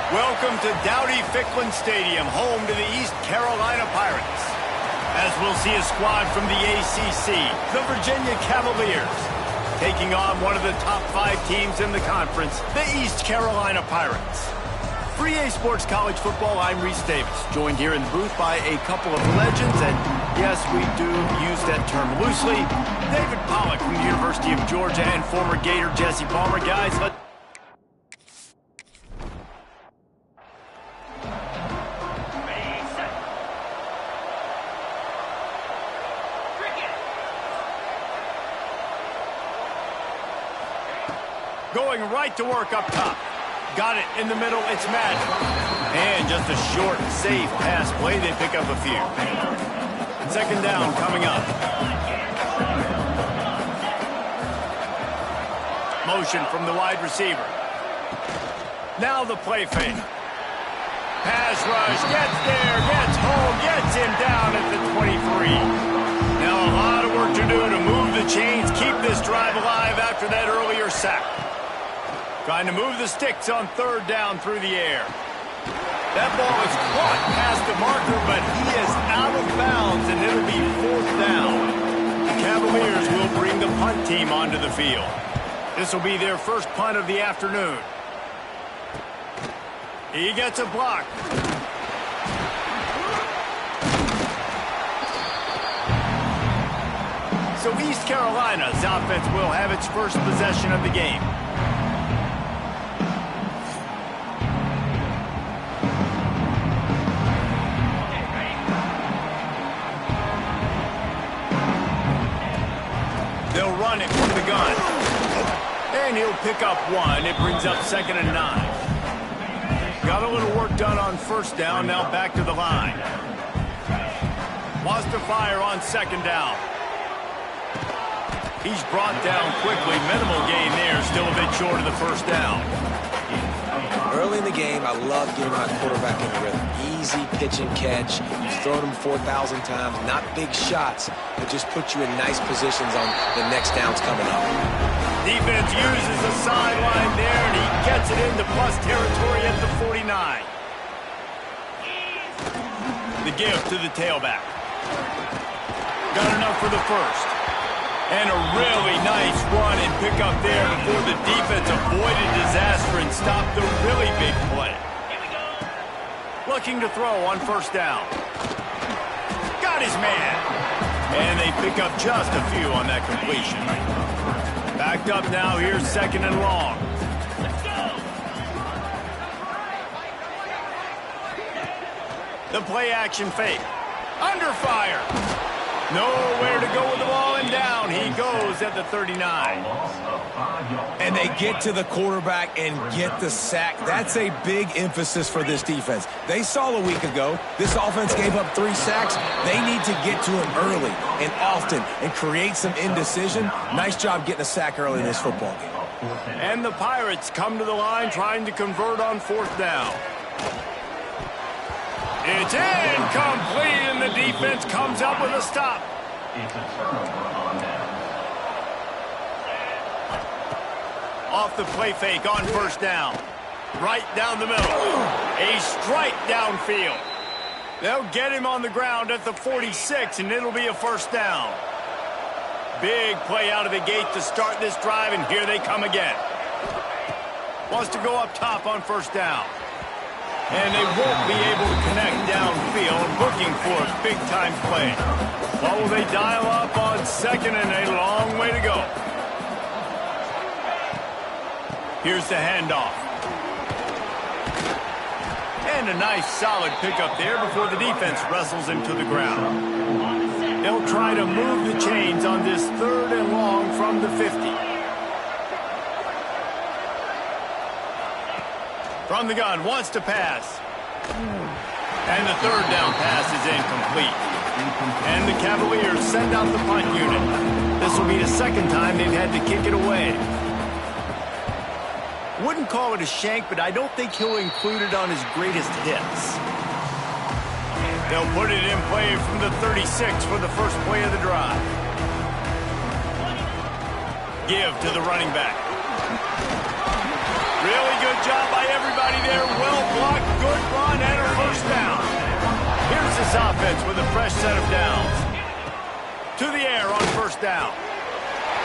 Welcome to Dowdy-Ficklin Stadium, home to the East Carolina Pirates. As we'll see a squad from the ACC, the Virginia Cavaliers, taking on one of the top 5 teams in the conference, the East Carolina Pirates. For EA Sports College Football, I'm Reese Davis, joined here in the booth by a couple of legends, and yes, we do use that term loosely. David Pollack from the University of Georgia and former Gator Jesse Palmer. Guys, going right to work up top. Got it in the middle, it's Madden. And just a short, safe pass play, they pick up a few. Second down coming up. Motion from the wide receiver. Now the play fake. Pass rush, gets there, gets home, gets him down at the 23. Now a lot of work to do to move the chains, keep this drive alive after that earlier sack. Trying to move the sticks on third down through the air. That ball is caught past the marker, but he is out of bounds, and it'll be fourth down. The Cavaliers will bring the punt team onto the field. This will be their first punt of the afternoon. He gets a block. So East Carolina's offense will have its first possession of the game. They'll run it from the gun. And he'll pick up 1. It brings up 2nd and 9. Got a little work done on first down. Now back to the line. Wants to fire on 2nd down. He's brought down quickly. Minimal gain there. Still a bit short of the first down. Early in the game, I love getting my quarterback in the rhythm. Easy pitch and catch. You've thrown him 4,000 times. Not big shots, but just put you in nice positions on the next downs coming up. Defense uses the sideline there, and he gets it into plus territory at the 49. The give to the tailback. Got enough for the first. And a really nice run and pick up there before the defense avoided disaster and stopped the really big play. Looking to throw on first down. Got his man. And they pick up just a few on that completion. Backed up now, here's 2nd and long. The play action fake. Under fire. Nowhere to go with the ball, and down he goes at the 39. And they get to the quarterback and get the sack. That's a big emphasis for this defense. They saw a week ago, this offense gave up 3 sacks. They need to get to him early and often and create some indecision. Nice job getting a sack early in this football game. And the Pirates come to the line trying to convert on 4th down. It's incomplete, and the defense comes up with a stop. Off the play fake on first down. Right down the middle. A strike downfield. They'll get him on the ground at the 46, and it'll be a first down. Big play out of the gate to start this drive, and here they come again. Wants to go up top on first down. And they won't be able to connect downfield, looking for a big-time play. What will they dial up on 2nd and a long way to go? Here's the handoff. And a nice solid pickup there before the defense wrestles him to the ground. They'll try to move the chains on this 3rd and long from the 50. From the gun, wants to pass. And the 3rd down pass is incomplete. And the Cavaliers send out the punt unit. This will be the 2nd time they've had to kick it away. Wouldn't call it a shank, but I don't think he'll include it on his greatest hits. They'll put it in play from the 36 for the first play of the drive. Give to the running back. Really good job by everybody there. Well blocked. good run and a first down. Here's this offense with a fresh set of downs. To the air on first down.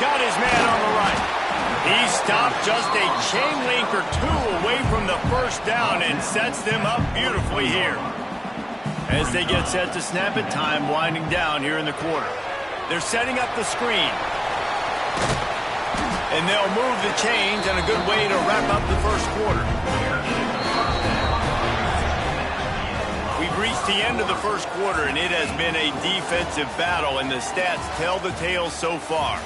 Got his man on the right. He stopped just a chain link or two away from the first down and sets them up beautifully here. As they get set to snap it, time winding down here in the quarter. They're setting up the screen. And they'll move the chains, and a good way to wrap up the first quarter. We've reached the end of the first quarter, and it has been a defensive battle, and the stats tell the tale so far.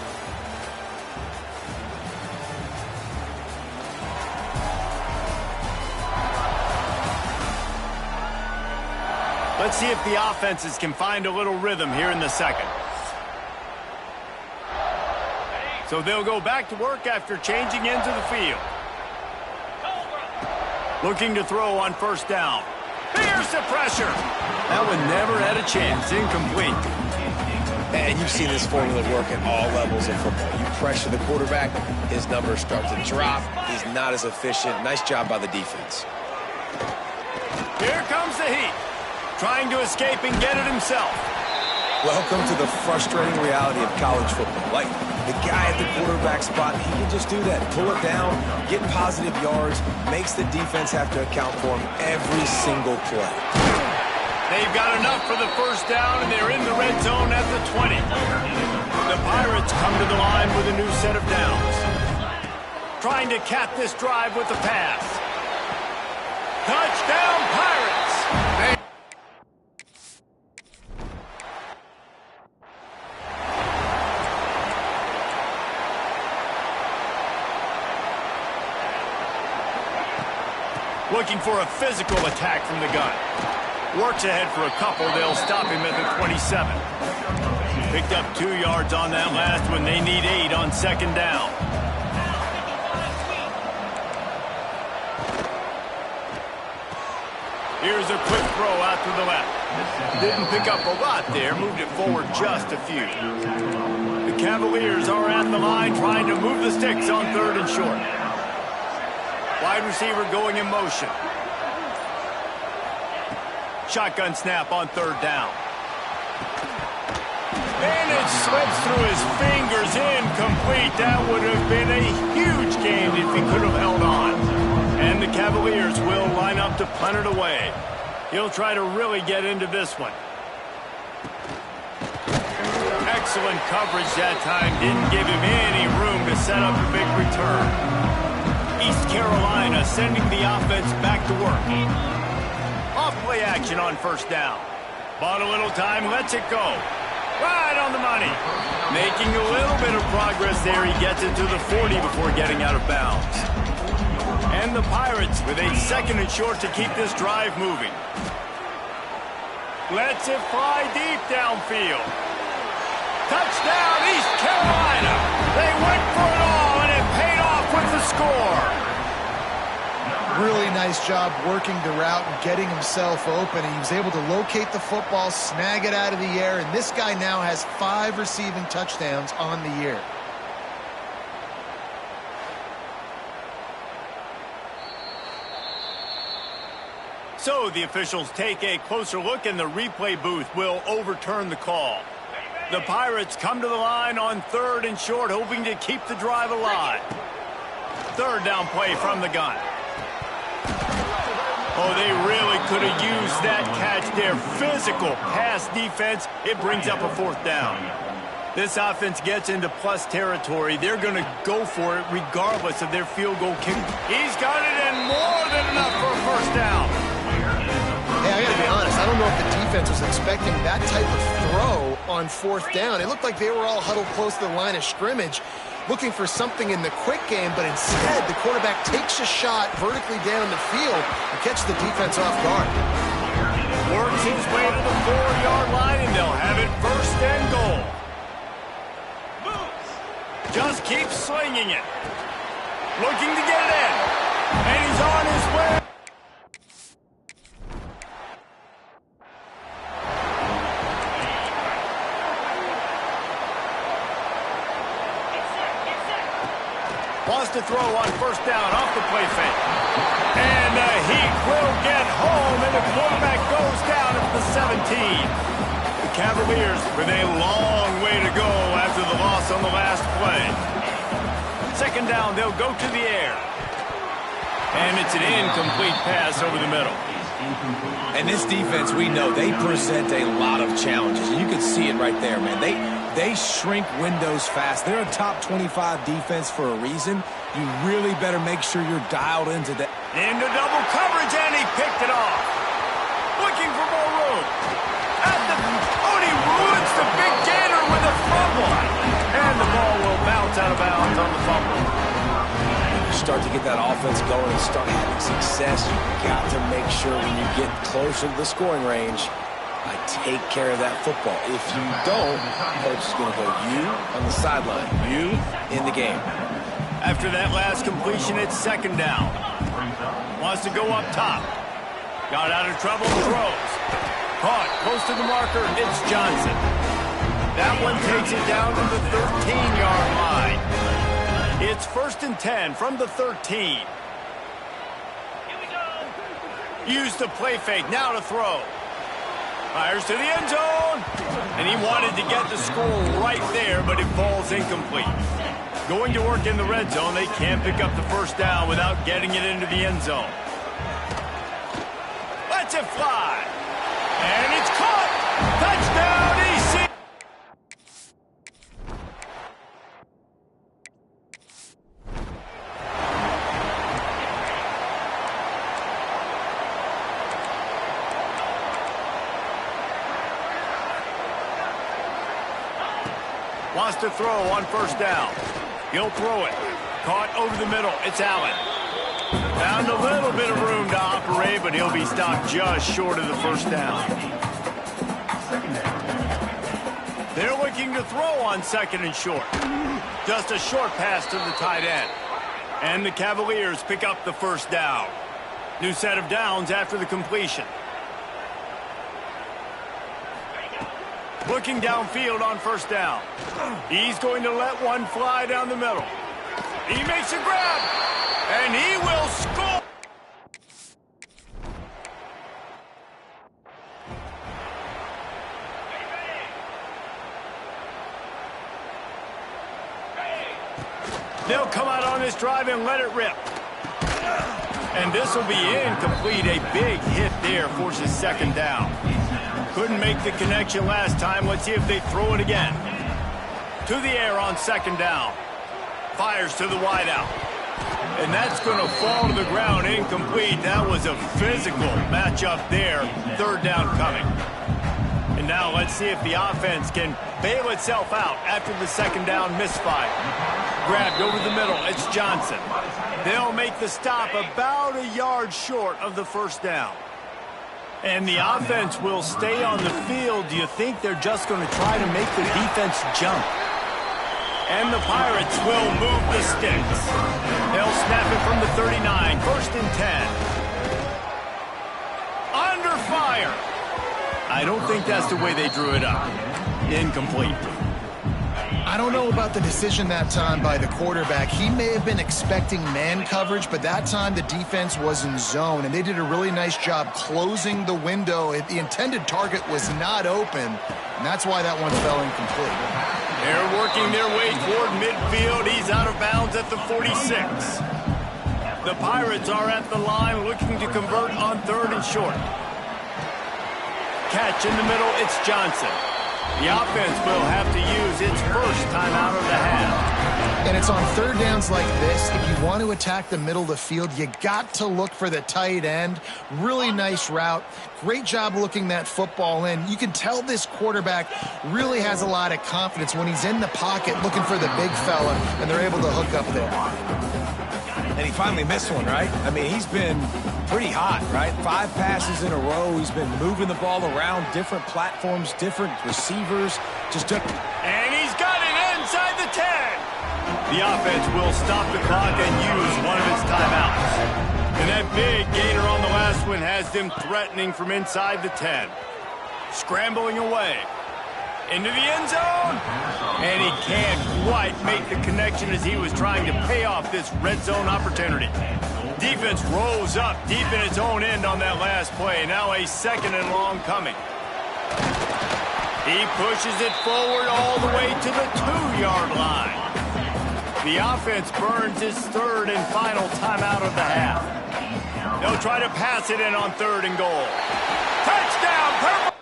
Let's see if the offenses can find a little rhythm here in the second. So they'll go back to work after changing into the field. Looking to throw on first down. Here's the pressure. That one never had a chance. Incomplete. And you've seen this formula work at all levels of football. You pressure the quarterback, his numbers start to drop. He's not as efficient. Nice job by the defense. Here comes the heat. Trying to escape and get it himself. Welcome to the frustrating reality of college football. Like, the guy at the quarterback spot, he can just do that. Pull it down, get positive yards, makes the defense have to account for him every single play. They've got enough for the first down, and they're in the red zone at the 20. The Pirates come to the line with a new set of downs. Trying to cap this drive with the pass. Touchdown, Pirates! Looking for a physical attack from the gun. Works ahead for a couple. They'll stop him at the 27. Picked up 2 yards on that last one. They need 8 on second down. Here's a quick throw out to the left. Didn't pick up a lot there. Moved it forward just a few. The Cavaliers are at the line trying to move the sticks on third and short. Wide receiver going in motion. Shotgun snap on third down. And it slips through his fingers, incomplete. That would have been a huge game if he could have held on. And the Cavaliers will line up to punt it away. He'll try to really get into this one. Excellent coverage that time. Didn't give him any room to set up a big return. East Carolina sending the offense back to work. Off play action on first down. Bought a little time, lets it go. Right on the money. Making a little bit of progress there. He gets it to the 40 before getting out of bounds. And the Pirates with a second and short to keep this drive moving. Lets it fly deep downfield. Touchdown, East Carolina. They went for it all, and it paid off with the score. Really nice job working the route and getting himself open. He was able to locate the football, snag it out of the air, and this guy now has 5 receiving touchdowns on the year. So the officials take a closer look, and the replay booth will overturn the call. The Pirates come to the line on third and short, hoping to keep the drive alive. Third down play from the gun. Oh, they really could have used that catch there. Physical pass defense. It brings up a fourth down. This offense gets into plus territory. They're going to go for it regardless of their field goal kick. He's got it, and more than enough for a first down. Hey, I got to be honest. I don't know if the defense was expecting that type of throw on fourth down. It looked like they were all huddled close to the line of scrimmage, looking for something in the quick game, but instead the quarterback takes a shot vertically down the field and catches the defense off guard. Works his way to the 4-yard line, and they'll have it first and goal. Just keeps slinging it. Looking to get it in. And he's on his way. Wants to throw on first down off the play fake. And the Heat will get home, and the quarterback goes down at the 17. The Cavaliers with a long way to go after the loss on the last play. Second down, they'll go to the air. And it's an incomplete pass over the middle. And this defense, we know, they present a lot of challenges. You can see it right there, man. They shrink windows fast. They're a top 25 defense for a reason. You really better make sure you're dialed into that. Into double coverage, and he picked it off. Looking for more room. He ruins the big gator with a fumble. And the ball will bounce out of bounds on the fumble. Start to get that offense going and start having success, you've got to make sure when you get closer to the scoring range, I take care of that football. If you don't, coach is going to go you on the sideline, you in the game. After that last completion, it's second down. Wants to go up top. Got out of trouble, throws. Caught close to the marker, it's Johnson. That one takes it down to the 13-yard line. It's 1st and 10 from the 13. Use the play fake, now to throw. Fires to the end zone. And he wanted to get the score right there, but it falls incomplete. Going to work in the red zone, they can't pick up the first down without getting it into the end zone. Lets it fly. And it's caught. Touchdown, EC. Wants to throw on first down. He'll throw it. Caught over the middle. It's Allen. Found a little bit of room to operate, but he'll be stopped just short of the first down. They're looking to throw on second and short. Just a short pass to the tight end. And the Cavaliers pick up the first down. New set of downs after the completion. Looking downfield on first down. He's going to let one fly down the middle. He makes a grab, and he will score. They'll come out on this drive and let it rip. And this will be incomplete. A big hit there forces second down. Couldn't make the connection last time. Let's see if they throw it again. To the air on second down. Fires to the wideout. And that's going to fall to the ground incomplete. That was a physical matchup there. Third down coming. And now let's see if the offense can bail itself out after the second down misfire. Grabbed over the middle. It's Johnson. They'll make the stop about a yard short of the first down. And the offense will stay on the field. Do you think they're just going to try to make the defense jump? And the Pirates will move the sticks. They'll snap it from the 39. 1st and 10. Under fire. I don't think that's the way they drew it up. Incomplete. I don't know about the decision that time by the quarterback. He may have been expecting man coverage, but that time the defense was in zone, and they did a really nice job closing the window. The intended target was not open, and that's why that one fell incomplete. They're working their way toward midfield. He's out of bounds at the 46. The Pirates are at the line looking to convert on third and short. Catch in the middle, it's Johnson. The offense will have to use its first time out of the half. And it's on third downs like this. If you want to attack the middle of the field, you got to look for the tight end. Really nice route. Great job looking that football in. You can tell this quarterback really has a lot of confidence when he's in the pocket looking for the big fella, and they're able to hook up there. And he finally missed one, right? I mean, he's been pretty hot, right? 5 passes in a row. He's been moving the ball around different platforms, different receivers. And he's got it inside the 10. The offense will stop the clock and use one of its timeouts. And that big gainer on the last one has them threatening from inside the 10. Scrambling away. Into the end zone. And he can't quite make the connection as he was trying to pay off this red zone opportunity. Defense rose up deep in its own end on that last play. Now a 2nd and long coming. He pushes it forward all the way to the 2-yard line. The offense burns its 3rd and final timeout of the half. They'll try to pass it in on 3rd and goal. Touchdown, Purple!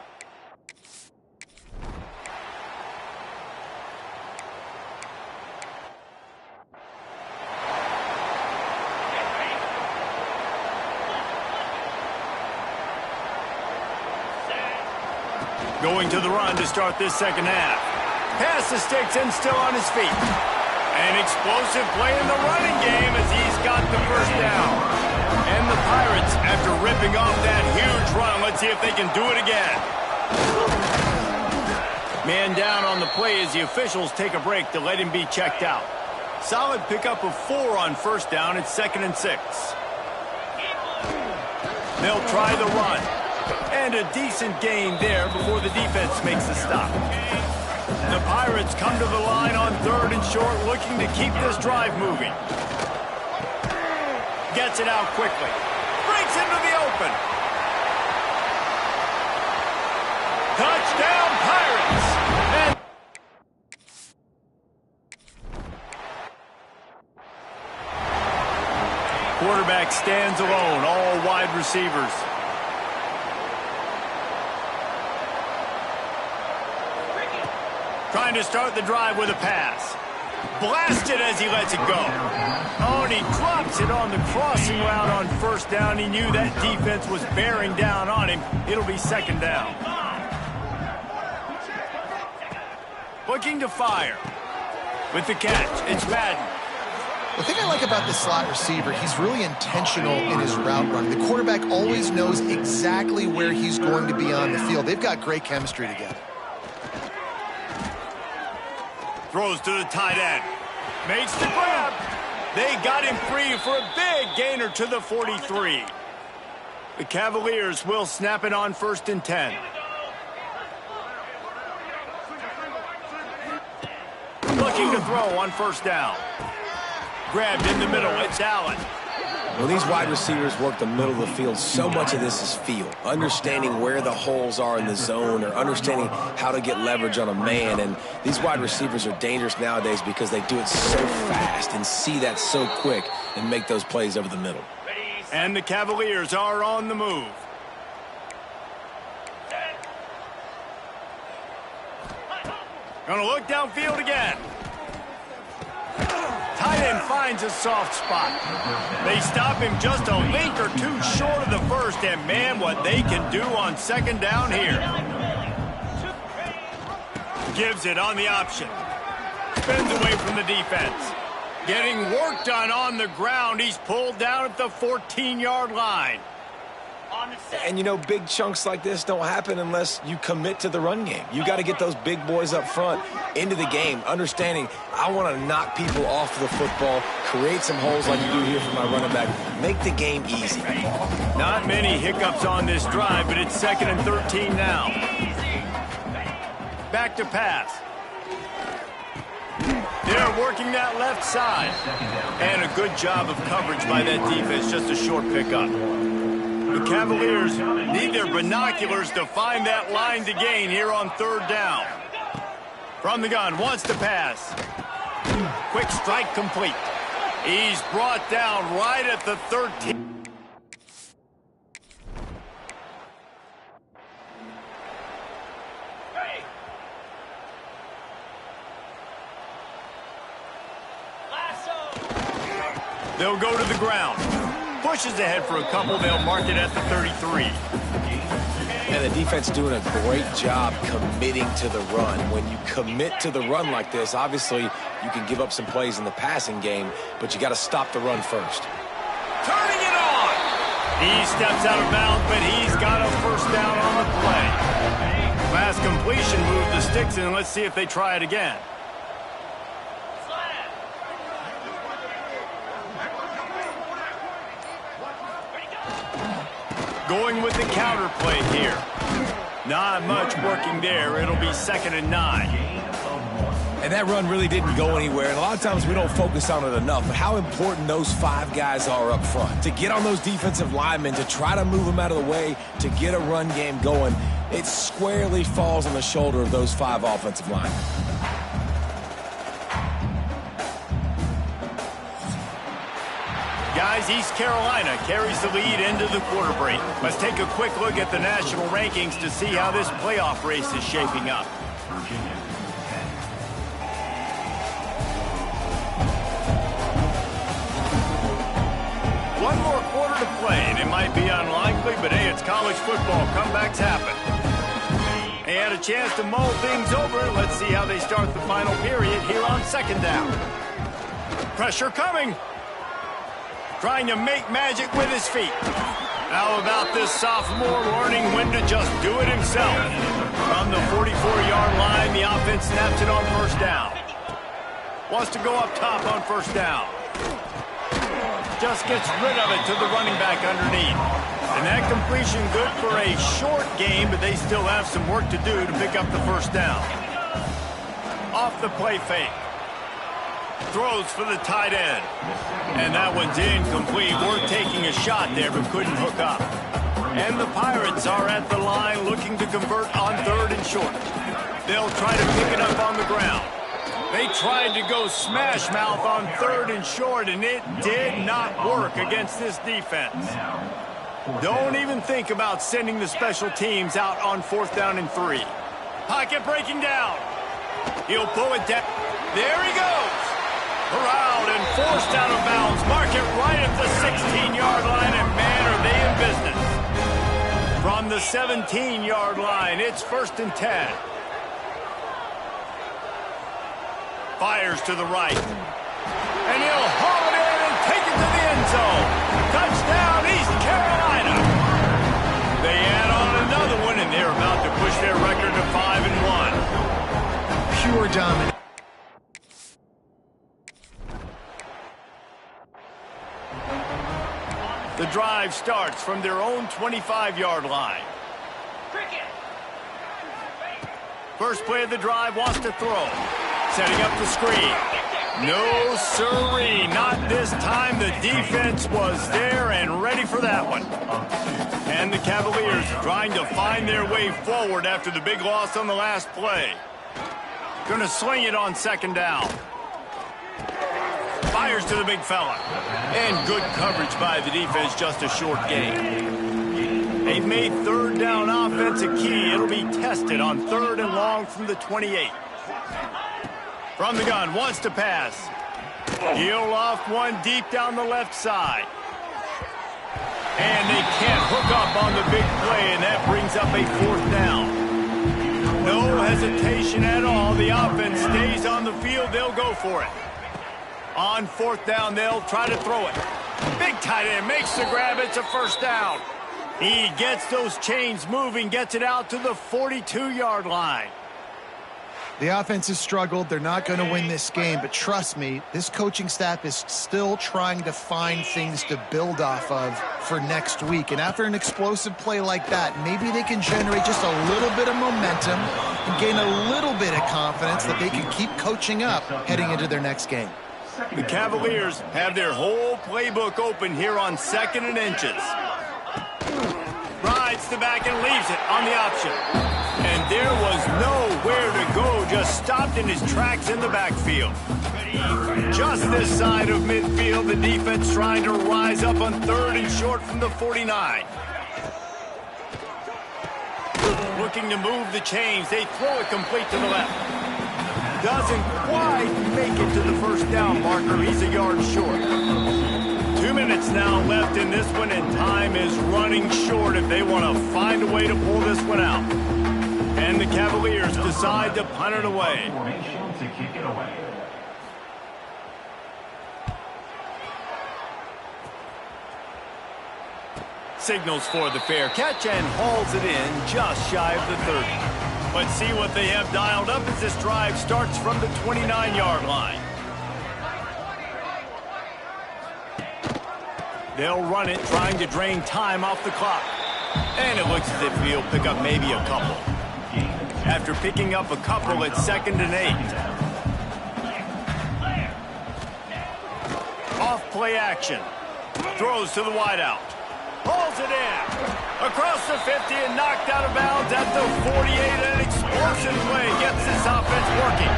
Going to the run to start this 2nd half. Pass to Sticks and still on his feet. An explosive play in the running game as he's got the 1st down. And the Pirates, after ripping off that huge run, let's see if they can do it again. Man down on the play as the officials take a break to let him be checked out. Solid pickup of 4 on 1st down. It's 2nd and 6. They'll try the run. And a decent gain there before the defense makes the stop. The Pirates come to the line on 3rd and short, looking to keep this drive moving. Gets it out quickly. Breaks into the open. Touchdown, Pirates! And quarterback stands alone, all wide receivers. Trying to start the drive with a pass. Blasted as he lets it go. Oh, and he drops it on the crossing route on 1st down. He knew that defense was bearing down on him. It'll be 2nd down. Looking to fire. With the catch, it's Madden. The thing I like about this slot receiver, he's really intentional in his route running. The quarterback always knows exactly where he's going to be on the field. They've got great chemistry together. Throws to the tight end. Makes the grab. They got him free for a big gainer to the 43. The Cavaliers will snap it on 1st and 10. Looking to throw on 1st down. Grabbed in the middle. It's Allen. When these wide receivers work the middle of the field, so much of this is feel. Understanding where the holes are in the zone or understanding how to get leverage on a man. And these wide receivers are dangerous nowadays because they do it so fast and see that so quick and make those plays over the middle. And the Cavaliers are on the move. Gonna look downfield again. Tight end finds a soft spot. They stop him just a link or 2 short of the 1st, and man, what they can do on 2nd down here. Gives it on the option. Spins away from the defense. Getting work done on the ground. He's pulled down at the 14-yard line. And, you know, big chunks like this don't happen unless you commit to the run game. You got to get those big boys up front into the game, understanding I want to knock people off the football, create some holes like you do here for my running back, make the game easy. Not many hiccups on this drive, but it's 2nd and 13 now. Back to pass. They're working that left side. And a good job of coverage by that defense, just a short pickup. The Cavaliers need their binoculars to find that line to gain here on 3rd down. From the gun, wants to pass. Quick strike complete. He's brought down right at the 13. They'll go to the ground. Pushes ahead for a couple. They'll mark it at the 33. And the defense doing a great job committing to the run. When you commit to the run like this, obviously you can give up some plays in the passing game, but you got to stop the run first. Turning it on. He steps out of bounds, but he's got a 1st down on the play. Last completion moved the sticks in. Let's see if they try it again. Going with the counter play here. Not much working there. It'll be 2nd and 9. And that run really didn't go anywhere, and a lot of times we don't focus on it enough, but how important those 5 guys are up front. To get on those defensive linemen, to try to move them out of the way, to get a run game going, it squarely falls on the shoulder of those 5 offensive linemen. Guys, East Carolina carries the lead into the quarter break. Let's take a quick look at the national rankings to see how this playoff race is shaping up. One more quarter to play, and it might be unlikely, but hey, it's college football. Comebacks happen. They had a chance to mull things over. Let's see how they start the final period here on second down. Pressure coming. Trying to make magic with his feet. How about this sophomore learning when to just do it himself? From the 44-yard line, the offense snaps it on first down. Wants to go up top on first down. Just gets rid of it to the running back underneath. And that completion good for a short game, but they still have some work to do to pick up the first down. Off the play fake. Throws for the tight end. And that one's incomplete. We're taking a shot there, but couldn't hook up. And the Pirates are at the line looking to convert on third and short. They'll try to pick it up on the ground. They tried to go smash mouth on third and short, and it did not work against this defense. Don't even think about sending the special teams out on 4th down and 3. Pocket breaking down. He'll pull it down. There he goes. Corralled and forced out of bounds. Mark it right at the 16-yard line, and man, are they in business. From the 17-yard line, it's 1st and 10. Fires to the right. And he'll haul it in and take it to the end zone. Touchdown, East Carolina. They add on another one, and they're about to push their record to 5-1. Pure dominance. The drive starts from their own 25-yard line. First play of the drive, wants to throw. Setting up the screen. No sirree, not this time. The defense was there and ready for that one. And the Cavaliers trying to find their way forward after the big loss on the last play. Going to sling it on second down. Fires to the big fella. And good coverage by the defense, just a short gain. They've made third down offense a key. It'll be tested on 3rd and long from the 28. From the gun, wants to pass. He'll loft one deep down the left side. And they can't hook up on the big play, and that brings up a 4th down. No hesitation at all. The offense stays on the field. They'll go for it. On 4th down, they'll try to throw it. Big tight end makes the grab. It's a 1st down. He gets those chains moving, gets it out to the 42-yard line. The offense has struggled. They're not going to win this game, but trust me, this coaching staff is still trying to find things to build off of for next week. And after an explosive play like that, maybe they can generate just a little bit of momentum and gain a little bit of confidence that they can keep coaching up heading into their next game. The Cavaliers have their whole playbook open here on 2nd and inches. Rides the back and leaves it on the option. And there was nowhere to go, just stopped in his tracks in the backfield. Just this side of midfield, the defense trying to rise up on 3rd and short from the 49. Looking to move the chains, they throw it complete to the left. Doesn't quite make it to the 1st down marker. He's a yard short. 2 minutes now left in this one, and time is running short if they want to find a way to pull this one out. And the Cavaliers decide to punt it away. Signals for the fair catch and hauls it in just shy of the 30. Let's see what they have dialed up as this drive starts from the 29-yard line. They'll run it, trying to drain time off the clock. And it looks as if he'll pick up maybe a couple. After picking up a couple, it's 2nd and 8. play action. Throws to the wideout. Hauls it in. Across the 50 and knocked out of bounds at the 48. An explosive play gets this offense working.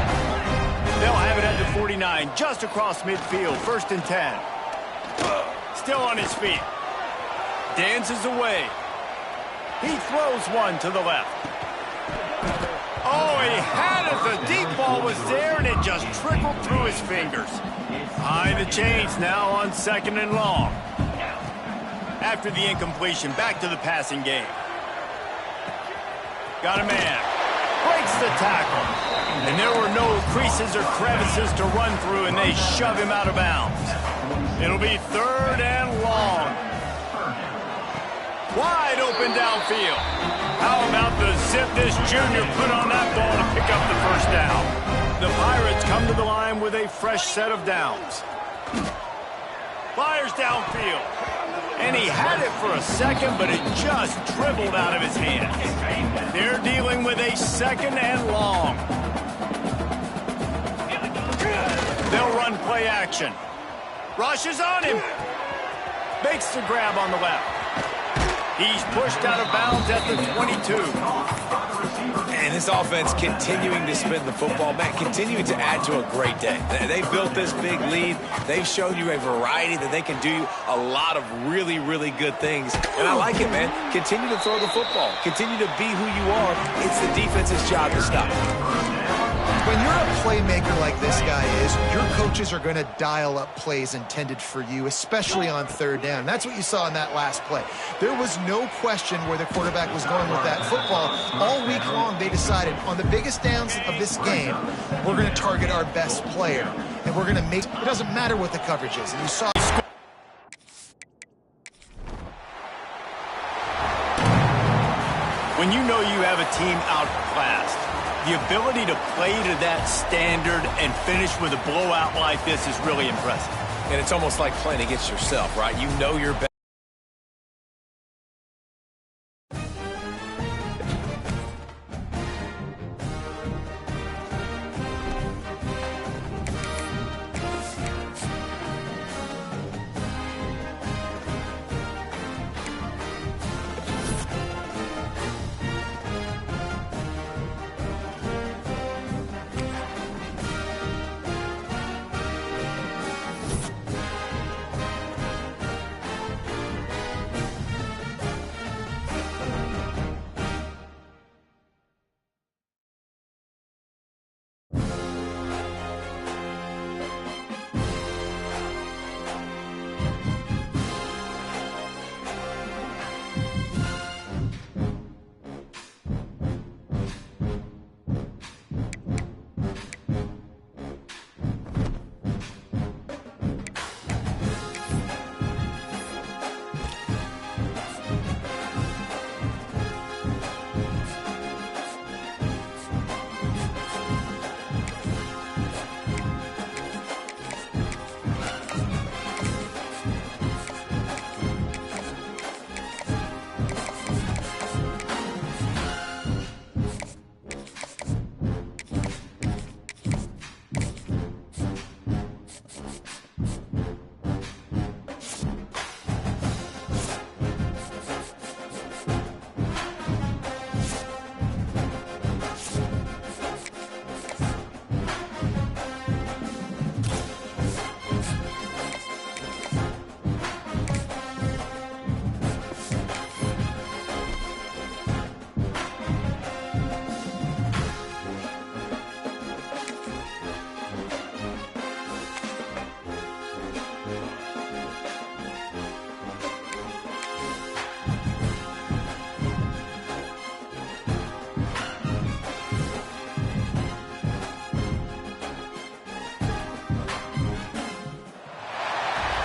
They'll have it at the 49, just across midfield. 1st and 10. Still on his feet. Dances away. He throws one to the left. Oh, he had it. The deep ball was there, and it just trickled through his fingers. Behind the chains now on 2nd and long. After the incompletion, back to the passing game. Got a man. Breaks the tackle. And there were no creases or crevices to run through, and they shove him out of bounds. It'll be 3rd and long. Wide open downfield. How about the zip this junior put on that ball to pick up the 1st down? The Pirates come to the line with a fresh set of downs. Fires downfield. And he had it for a second, but it just dribbled out of his hands. They're dealing with a 2nd and long. They'll run play action. Rushes on him. Makes the grab on the left. He's pushed out of bounds at the 22. And this offense continuing to spin the football, man, continuing to add to a great day. They built this big lead. They've shown you a variety that they can do a lot of really, really good things. And I like it, man. Continue to throw the football. Continue to be who you are. It's the defense's job to stop. When you're a playmaker like this guy is, your coaches are going to dial up plays intended for you, especially on 3rd down. That's what you saw in that last play. There was no question where the quarterback was going with that football. All week long, they decided on the biggest downs of this game, we're going to target our best player. And we're going to make, it doesn't matter what the coverage is. And you saw... When you know you have a team outclassed, the ability to play to that standard and finish with a blowout like this is really impressive. And it's almost like playing against yourself, right? You know you're better.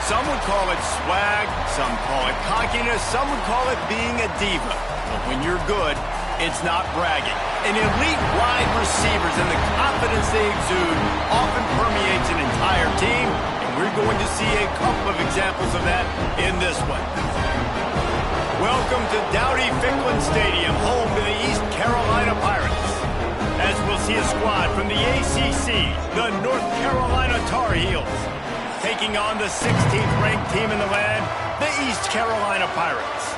Some would call it swag, some call it cockiness, some would call it being a diva. But when you're good, it's not bragging. An elite wide receivers and the confidence they exude often permeates an entire team, and we're going to see a couple of examples of that in this one. Welcome to Dowdy-Ficklen Stadium, home to the East Carolina Pirates. As we'll see a squad from the ACC, the North Carolina Tar Heels. taking on the 16th-ranked team in the land, the East Carolina Pirates.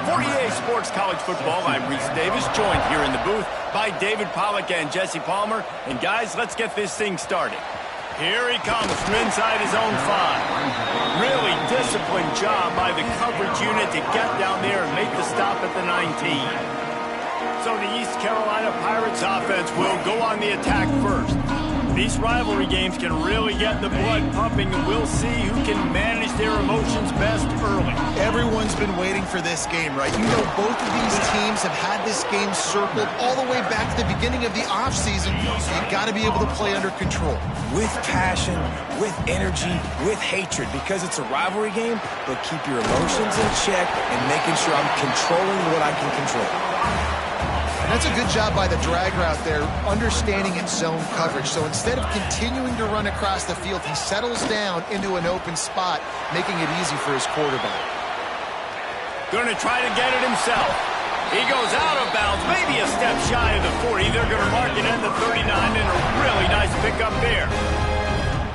For EA Sports College Football, I'm Reese Davis, joined here in the booth by David Pollack and Jesse Palmer. And guys, let's get this thing started. Here he comes from inside his own 5. Really disciplined job by the coverage unit to get down there and make the stop at the 19. So the East Carolina Pirates offense will go on the attack first. These rivalry games can really get the blood pumping, and we'll see who can manage their emotions best early. Everyone's been waiting for this game, right? You know, both of these teams have had this game circled all the way back to the beginning of the offseason, so you've got to be able to play under control. With passion, with energy, with hatred, because it's a rivalry game, but keep your emotions in check and making sure I'm controlling what I can control. That's a good job by the drag route there, understanding its zone coverage. So instead of continuing to run across the field, he settles down into an open spot, making it easy for his quarterback. Going to try to get it himself. He goes out of bounds, maybe a step shy of the 40. They're going to mark it at the 39, and a really nice pickup there.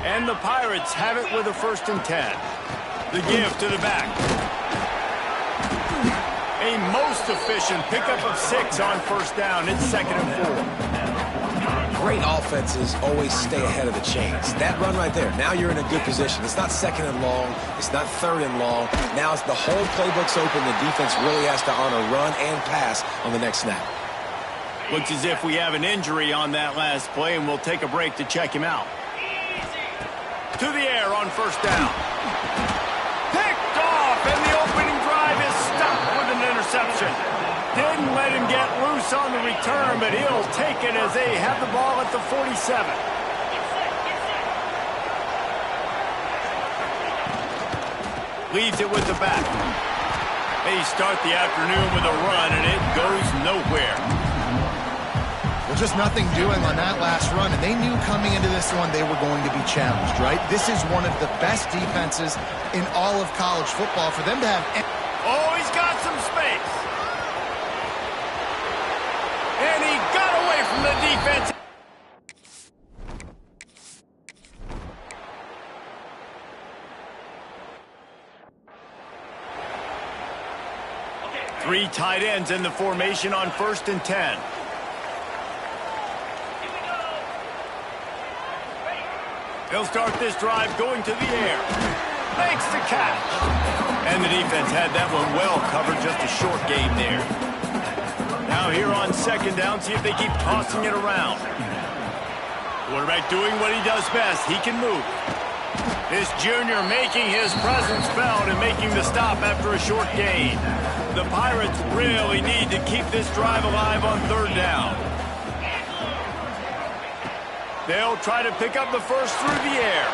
And the Pirates have it with a 1st and 10. The give to the back. A most efficient pickup of 6 on 1st down. It's 2nd and 4. Great offenses always stay ahead of the chains. That run right there, now you're in a good position. It's not 2nd and long. It's not 3rd and long. Now it's the whole playbook's open. The defense really has to honor run and pass on the next snap. Looks as if we have an injury on that last play, and we'll take a break to check him out. To the air on 1st down. Picked off, and the opening drive is stopped with an interception. Didn't let him get loose on the return, but he'll take it as they have the ball at the 47. Leaves it with the back. They start the afternoon with a run, and it goes nowhere. Well, just nothing doing on that last run, and they knew coming into this one they were going to be challenged, right? This is one of the best defenses in all of college football. For them to have... Oh, he's got some space. And he got away from the defense. Three tight ends in the formation on 1st and 10. He'll start this drive going to the air. Makes the catch. And the defense had that one well covered, just a short game there. Now here on 2nd down, see if they keep tossing it around. Quarterback doing what he does best. He can move. This junior making his presence felt and making the stop after a short gain. The Pirates really need to keep this drive alive on 3rd down. They'll try to pick up the 1st through the air.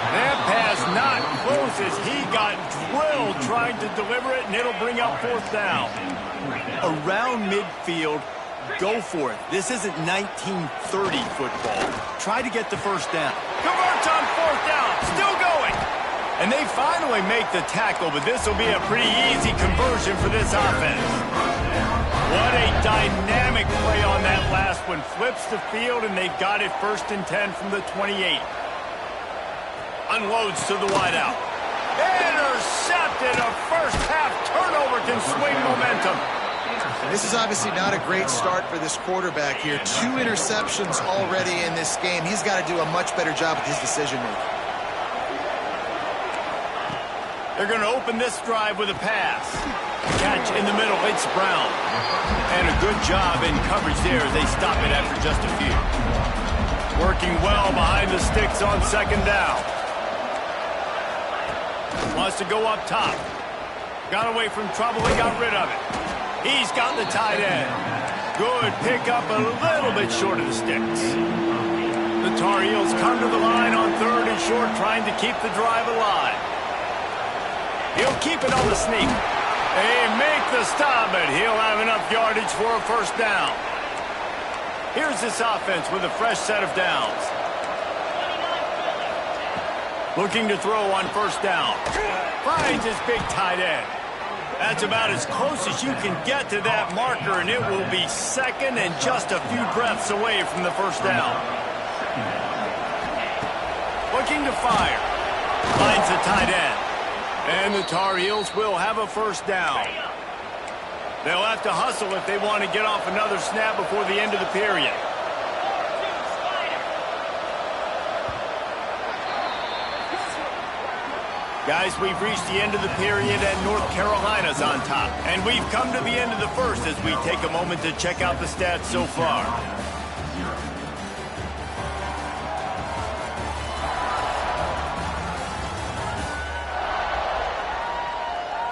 That pass not close as he got drilled trying to deliver it, and it'll bring up 4th down. Around midfield, go for it. This isn't 1930 football. Try to get the 1st down. Converts on 4th down, still going. And they finally make the tackle, but this will be a pretty easy conversion for this offense. What a dynamic play on that last one. Flips the field, and they've got it 1st and 10 from the 28. Unloads to the wideout. Intercepted. A first-half turnover can swing momentum. This is obviously not a great start for this quarterback here. 2 interceptions already in this game. He's got to do a much better job with his decision-making. They're going to open this drive with a pass. Catch in the middle. It's Brown. And a good job in coverage there as they stop it after just a few. Working well behind the sticks on 2nd down. Wants to go up top. Got away from trouble. He got rid of it. He's got the tight end. Good pickup, a little bit short of the sticks. The Tar Heels come to the line on 3rd and short, trying to keep the drive alive. He'll keep it on the sneak. They make the stop, but he'll have enough yardage for a 1st down. Here's this offense with a fresh set of downs. Looking to throw on 1st down. Finds his big tight end. That's about as close as you can get to that marker, and it will be 2nd and just a few breaths away from the 1st down. Looking to fire. Finds the tight end. And the Tar Heels will have a first down. They'll have to hustle if they want to get off another snap before the end of the period. Guys, we've reached the end of the period and North Carolina's on top. And we've come to the end of the first as we take a moment to check out the stats so far.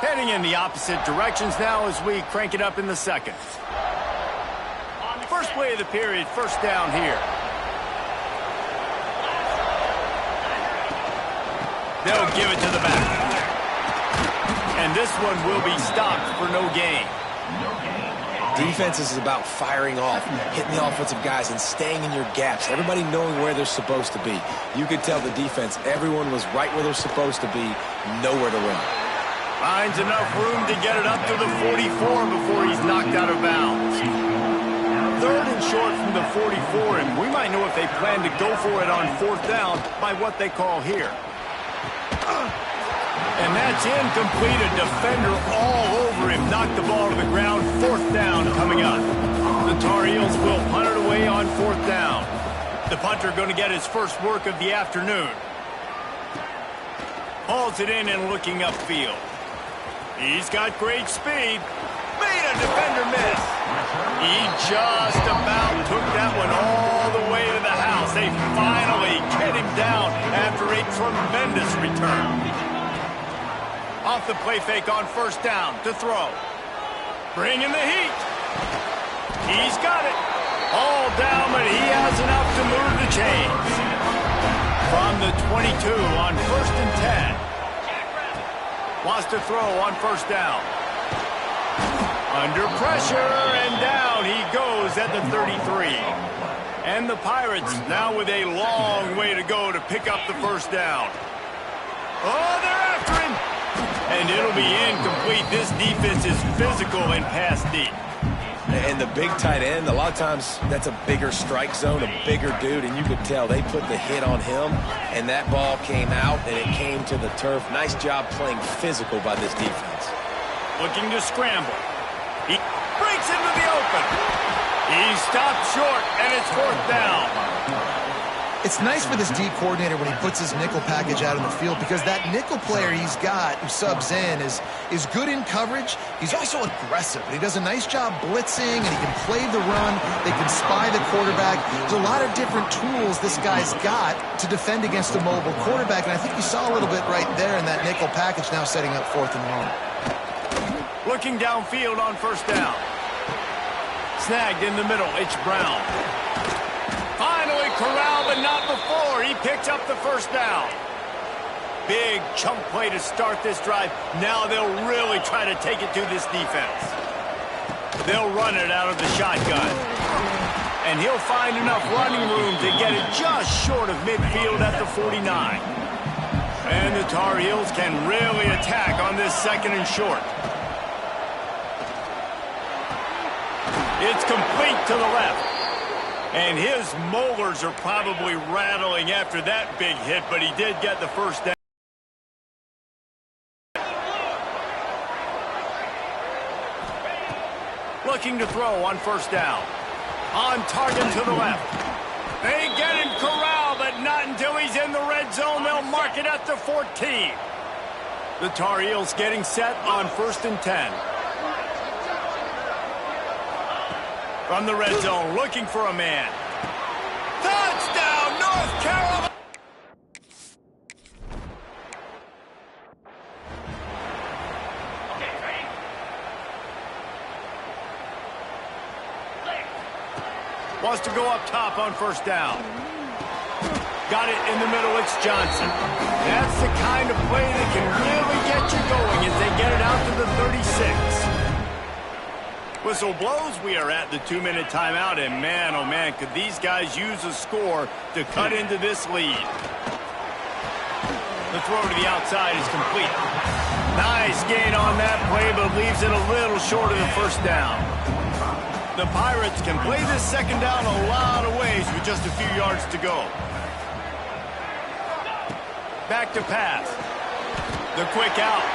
Heading in the opposite directions now as we crank it up in the second. First play of the period, first down here. They'll give it to the back. And this one will be stopped for no gain. Defense is about firing off, hitting the offensive guys, and staying in your gaps. Everybody knowing where they're supposed to be. You could tell the defense, everyone was right where they're supposed to be, nowhere to run. Finds enough room to get it up to the 44 before he's knocked out of bounds. Third and short from the 44, and we might know if they plan to go for it on fourth down by what they call here. And that's incomplete. A defender all over him. Knocked the ball to the ground. Fourth down coming up. The Tar Heels will punt it away on fourth down. The punter going to get his first work of the afternoon. Hauls it in and looking upfield. He's got great speed. Made a defender miss. He just about took that one all the way to the house. They finally get him down after a tremendous return. Off the play fake on first down to throw. Bring in the heat. He's got it. All down, but he has enough to move the chains. From the 22 on first and 10. Wants to throw on first down. Under pressure, and down he goes at the 33. And the Pirates now with a long way to go to pick up the first down. Oh, they're after him. And it'll be incomplete. This defense is physical and pass deep. And the big tight end, a lot of times that's a bigger strike zone, a bigger dude, and you could tell they put the hit on him, and that ball came out, and it came to the turf. Nice job playing physical by this defense. Looking to scramble. He breaks into the open. He stopped short, and it's fourth down. It's nice for this D coordinator when he puts his nickel package out in the field because that nickel player he's got who subs in is good in coverage. He's also aggressive, and he does a nice job blitzing, and he can play the run. They can spy the quarterback. There's a lot of different tools this guy's got to defend against a mobile quarterback, and I think you saw a little bit right there in that nickel package now setting up fourth and long. Looking downfield on first down. Snagged in the middle. It's Brown. Finally corralled, but not before. He picks up the first down. Big chunk play to start this drive. Now they'll really try to take it to this defense. They'll run it out of the shotgun. And he'll find enough running room to get it just short of midfield at the 49. And the Tar Heels can really attack on this second and short. It's complete to the left. And his molars are probably rattling after that big hit, but he did get the first down. Looking to throw on first down. On target to the left. They get him corralled, but not until he's in the red zone. They'll mark it at the 14. The Tar Heels getting set on first and 10. From the red zone, looking for a man. Touchdown, North Carolina! Wants to go up top on first down. Got it in the middle, it's Johnson. That's the kind of play that can really get you going as they get it out to the 36. Whistle blows, we are at the 2-minute timeout, and man, oh man, could these guys use a score to cut into this lead. The throw to the outside is complete. Nice gain on that play, but leaves it a little short of the first down. The Pirates can play this second down a lot of ways with just a few yards to go. Back to pass. The quick out.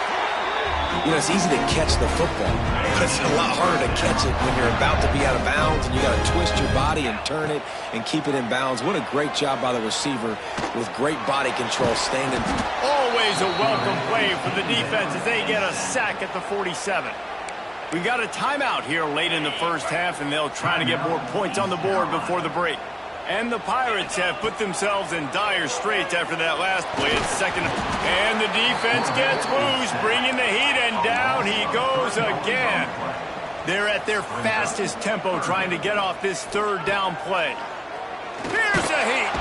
You know, it's easy to catch the football, but it's a lot harder to catch it when you're about to be out of bounds and you got to twist your body and turn it and keep it in bounds. What a great job by the receiver with great body control, staying in. Always a welcome play for the defense as they get a sack at the 47. We got a timeout here late in the first half, and they'll try to get more points on the board before the break. And the Pirates have put themselves in dire straits after that last play. It's second. And the defense gets loose, bringing the heat, and down he goes again. They're at their fastest tempo trying to get off this third down play. Here's the heat.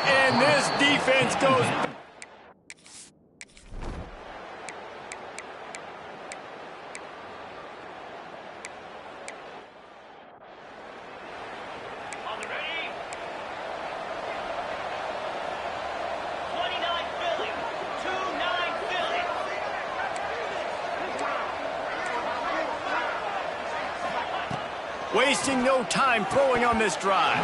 And this defense goes... Wasting no time throwing on this drive.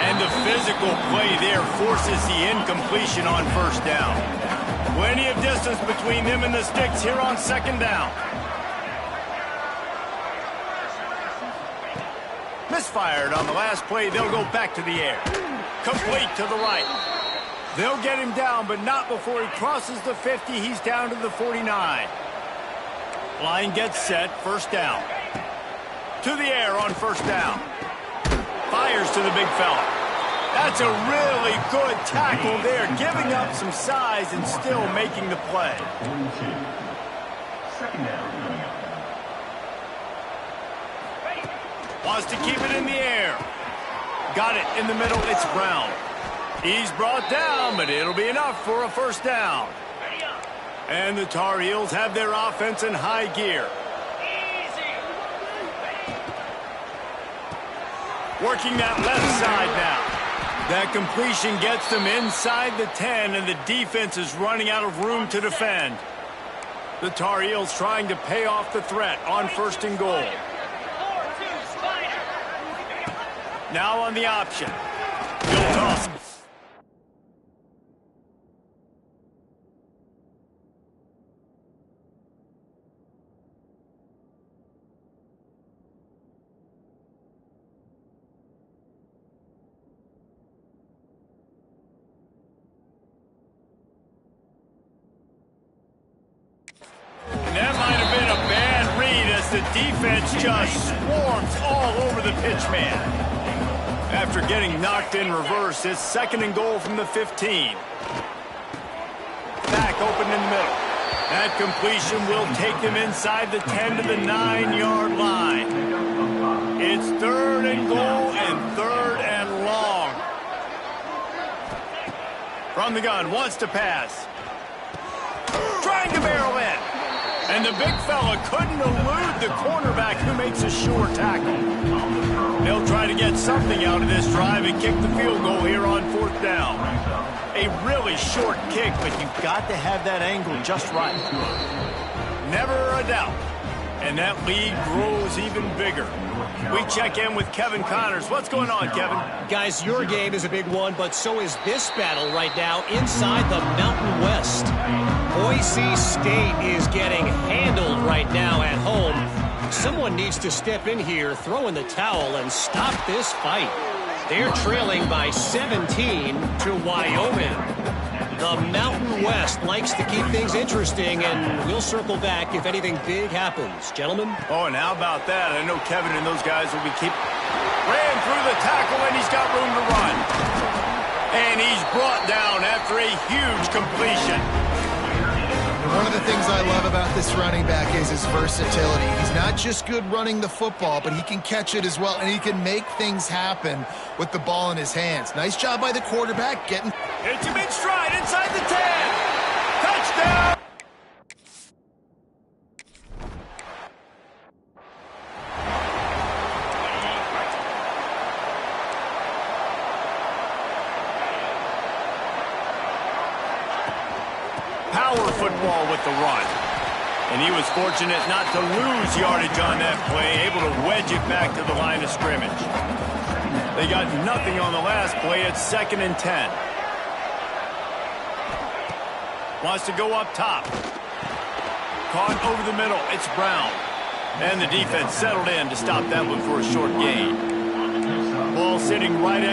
And the physical play there forces the incompletion on first down. Plenty of distance between them and the sticks here on second down. Misfired on the last play. They'll go back to the air. Complete to the right. They'll get him down, but not before he crosses the 50. He's down to the 49. Line gets set. First down. To the air on first down. Fires to the big fella. That's a really good tackle there, giving up some size and still making the play. Wants to keep it in the air. Got it in the middle. It's Brown. He's brought down, but it'll be enough for a first down. And the Tar Heels have their offense in high gear. Working that left side now. That completion gets them inside the 10, and the defense is running out of room to defend. The Tar Heels trying to pay off the threat on first and goal. Now on the option. He'll toss. The defense just swarms all over the pitchman. After getting knocked in reverse, it's second and goal from the 15. Back open in the middle. That completion will take them inside the 10 to the 9-yard line. It's third and goal and third and long. From the gun, wants to pass. Trying to barrel in. And the big fella couldn't elude the cornerback who makes a sure tackle. They'll try to get something out of this drive and kick the field goal here on fourth down. A really short kick, but you've got to have that angle just right. Never a doubt. And that lead grows even bigger. We check in with Kevin Connors. What's going on, Kevin? Guys, your game is a big one, but so is this battle right now inside the Mountain West. Boise State is getting handled right now at home. Someone needs to step in here, throw in the towel, and stop this fight. They're trailing by 17 to Wyoming. The Mountain West likes to keep things interesting, and we'll circle back if anything big happens. Gentlemen? Oh, and how about that? I know Kevin and those guys will be ran through the tackle, and he's got room to run. And he's brought down after a huge completion. One of the things I love about this running back is his versatility. He's not just good running the football, but he can catch it as well, and he can make things happen with the ball in his hands. Nice job by the quarterback getting... It's a big stride inside the 10. Touchdown! Power football with the run. And he was fortunate not to lose yardage on that play, able to wedge it back to the line of scrimmage. They got nothing on the last play. It's second and 10. Wants to go up top. Caught over the middle. It's Brown. And the defense settled in to stop that one for a short gain. Ball sitting right at